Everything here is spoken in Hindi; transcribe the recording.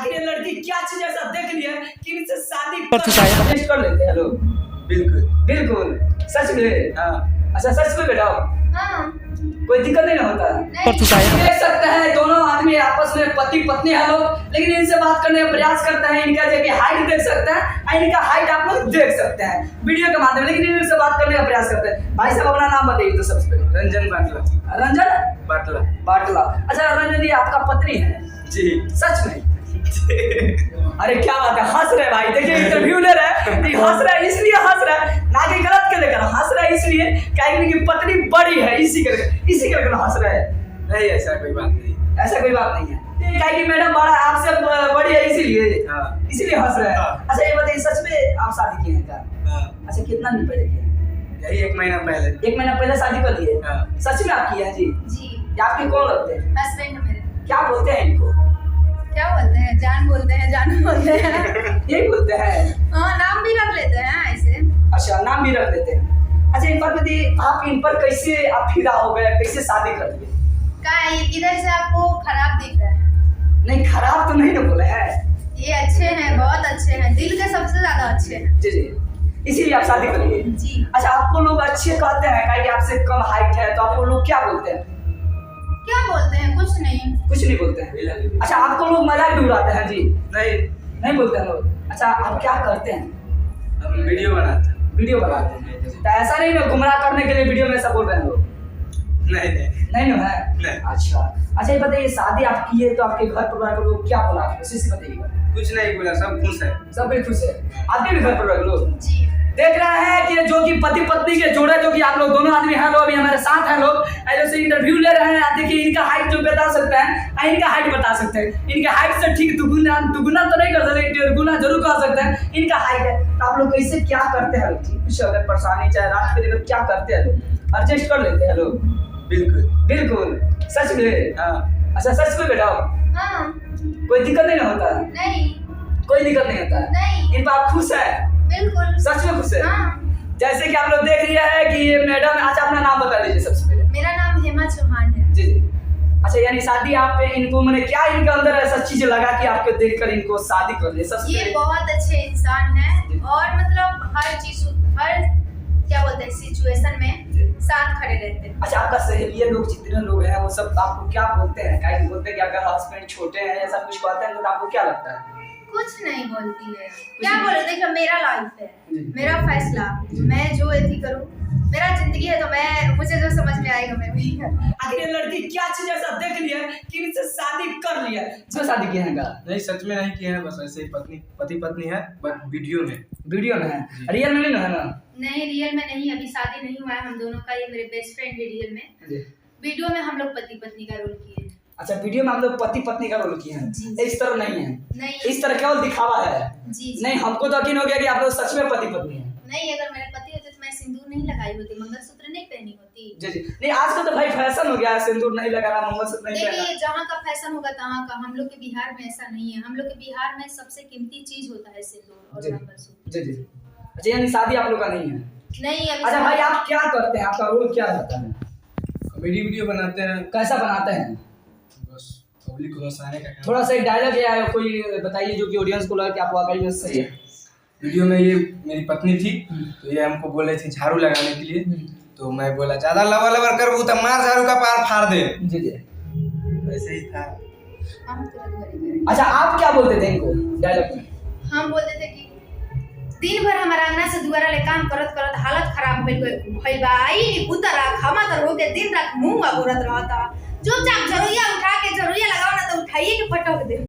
आखिर ये लड़की क्या चीज ऐसा देख लिया कि इनसे शादी कर चुका है। टेस्ट कर लेते हैं लोग। बिल्कुल बिल्कुल सच में। हाँ। अच्छा सच में बेटा हाँ। कोई दिक्कत नहीं ना होता। कर चुका है। देख सकते हैं दोनों आदमी आपस में पति पत्नी है लोग, लेकिन इनसे बात करने का प्रयास करते हैं। इनका जगह हाइट देख सकते हैं, इनका हाइट आप लोग देख सकते हैं वीडियो के माध्यम, लेकिन इनसे बात करने का प्रयास करते हैं। भाई साहब अपना नाम बताइए तो सबसे पहले। रंजन बाटला। रंजन बाटला बाटला। अच्छा रंजन जी आपका पत्नी है? जी। सच में? अरे क्या बात है, हंस रहे भाई। देखिए इंटरव्यू ले रहे हैं, हंस रहा है इसलिए हंस रहा है, ना कि गलत के लेकर हंस रहा है इसलिए कि इनकी पत्नी बड़ी है इसी करके हंस रहा है। नहीं ऐसा कोई बात नहीं। ऐसा कोई बात नहीं है, क्या कि मैडम बड़ा आपसे बड़ी है इसीलिए। हाँ। इसीलिए हंस रहे हैं। हाँ। अच्छा ये बताइए सच में आप शादी किए हैं क्या? हाँ। अच्छा कितना दिन पहले किए हैं? यही 1 महीना पहले। 1 महीना पहले शादी कर लिए? हाँ। सच में आप किए हैं जी? जी। ये आपके कौन लगते हैं? हस्बैंड मेरे। क्या बोलते हैं इनको? क्या बोलते हैं? जान बोलते हैं, जानू बोलते हैं। यही बोलते हैं? हाँ नाम भी रख लेते हैं ऐसे। अच्छा नाम भी रख देते हैं। अच्छा इन पर बताइए आप इन पर कैसे आप फिदा हो गए, कैसे शादी कर लिए? क्या इधर से आपको खराब दिख रहा है? नहीं खराब तो नहीं ना बोले हैं। ये अच्छे हैं, बहुत अच्छे हैं, दिल के सबसे ज्यादा अच्छे हैं। जी जी इसीलिए आप शादी कर लिए? जी। अच्छा आपको लोग अच्छे कहते हैं क्या कि आपसे कम हाइट है, तो आपको लोग क्या बोलते हैं? क्या बोलते हैं? कुछ नहीं। कुछ नहीं बोलते हैं। अच्छा आपको लोग मजाक भी उड़ाते हैं जी? नहीं बोलते हैं लोग। अच्छा आप क्या करते हैं? हम वीडियो बनाते हैं। वीडियो बनाते हैं, तो ऐसा नहीं ना गुमराह करने के लिए वीडियो में ऐसा बोल रहे हैं लोग? नहीं ना है? नहीं। अच्छा ये बताइए शादी आप किए तो आपके घर परिवार के लोग क्या बोला आपको, उसी से बताइएगा। कुछ नहीं बोला, सब खुश है। सब भी खुश है? आपके भी घर परिवार के लोग जी। देख रहे हैं कि जो कि पति पत्नी के जोड़े, जो कि आप लोग दोनों आदमी हैं लोग अभी हमारे साथ हैं लोग, ऐसे से इंटरव्यू ले रहे हैं। देखिए इनका हाइट जो बता सकते हैं, इनका हाइट बता सकते हैं। इनके हाइट से ठीक दुगुना तो नहीं कर सकते, गुना जरूर कर सकते हैं। इनका हाइट है, तो आप लोग कैसे क्या करते हैं? कुछ अगर परेशानी चाहे रात के लेकर क्या करते हैं लोग? एडजस्ट कर लेते हैं लोग? बिल्कुल सच में। हाँ। अच्छा सच में बेटा हाँ। कोई दिक्कत नहीं ना होता? नहीं। कोई दिक्कत नहीं होता? नहीं। इन पर आप खुश है? बिल्कुल। सच में खुश है? हाँ। जैसे कि आप लोग देख रहे हैं कि ये मैडम। अच्छा अपना नाम बता दीजिए सबसे पहले। मेरा नाम हेमा चौहान है। जी जी। अच्छा यानी शादी आप इनको मैंने क्या इनके अंदर ऐसा चीज लगा कि आपको देखकर इनको शादी कर ले? सबसे ये बहुत अच्छे इंसान है और मतलब हर चीज, हर क्या बोलते हैं सिचुएशन में साथ खड़े रहते हैं। अच्छा आपका सहेली लोग जितने लोग हैं वो सब आपको क्या बोलते हैं? क्या बोलते हैं कि आपका हस्बैंड छोटे हैं, ऐसा कुछ कहते हैं तो आपको क्या लगता है? कुछ नहीं बोलती है। क्या बोले, देखो मेरा लाइफ है, मेरा फैसला, मैं जो एथी करूँ, मेरा जिंदगी है, तो मैं मुझे जो समझ में आएगा मैं वही करूँ। आखिर ये लड़की क्या चीज ऐसा देख लिया कि इनसे शादी कर लिया? जो शादी किए हैं का? नहीं सच में नहीं किए हैं, बस ऐसे ही पति पत्नी है, बस वीडियो में है, रियल में नहीं है ना? नहीं रियल में नहीं, अभी शादी नहीं हुआ है हम दोनों का। ये मेरे बेस्ट फ्रेंड है रियल में। वीडियो में हम लोग पति पत्नी का रोल किए। अच्छा वीडियो में हम लोग पति पत्नी का रोल किए हैं, इस तरह नहीं है? नहीं। इस तरह केवल दिखावा है? जी। नहीं हमको तो यकीन हो गया कि आप लोग सच में पति पत्नी हैं। नहीं अगर मेरे पति होते तो मैं सिंदूर नहीं लगाई होती, मंगलसूत्र नहीं पहनी होती। जी नहीं आजकल तो भाई फैशन हो गया है, सिंदूर नहीं लगाना, मंगलसूत्र नहीं पहनना। देखिए जहाँ का फैशन होगा तहाँ का, हम लोग के बिहार में ऐसा नहीं है। हम लोग के बिहार में सबसे कीमती चीज होता है सिंदूर और मंगलसूत्र। जी। अच्छा यानी शादी आप लोग का नहीं है? नहीं अभी। अच्छा भाई आप क्या करते हैं, आपका रोल क्या रहता है? कॉमेडी वीडियो बनाते हैं। कैसा बनाते हैं? बस पब्लिक को हंसाने का काम। थोड़ा सा एक डायलॉग या कोई बताइए जो कि ऑडियंस को लगे कि आप वाकई में सही है। वीडियो में ये मेरी पत्नी थी, तो ये हमको बोल रही थी झाड़ू लगाने के लिए, तो मैं बोला ज्यादा लवर कर तो मार झाड़ू का पार फाड़ दे। जी वैसे ही था। अच्छा आप क्या बोलते थे इनको डायलॉग में? हम बोलते थे कि दिन भर हमारा अंगना से दुआरा ले काम करत करत हालत खराब भइल बा। आई पुतरा खामा त रोके दिन रात मुंह गोरत रहता। चुपचाप जरूरिया उठा के जरूरिया लगाओ ना तो उठाइए के फटक दे।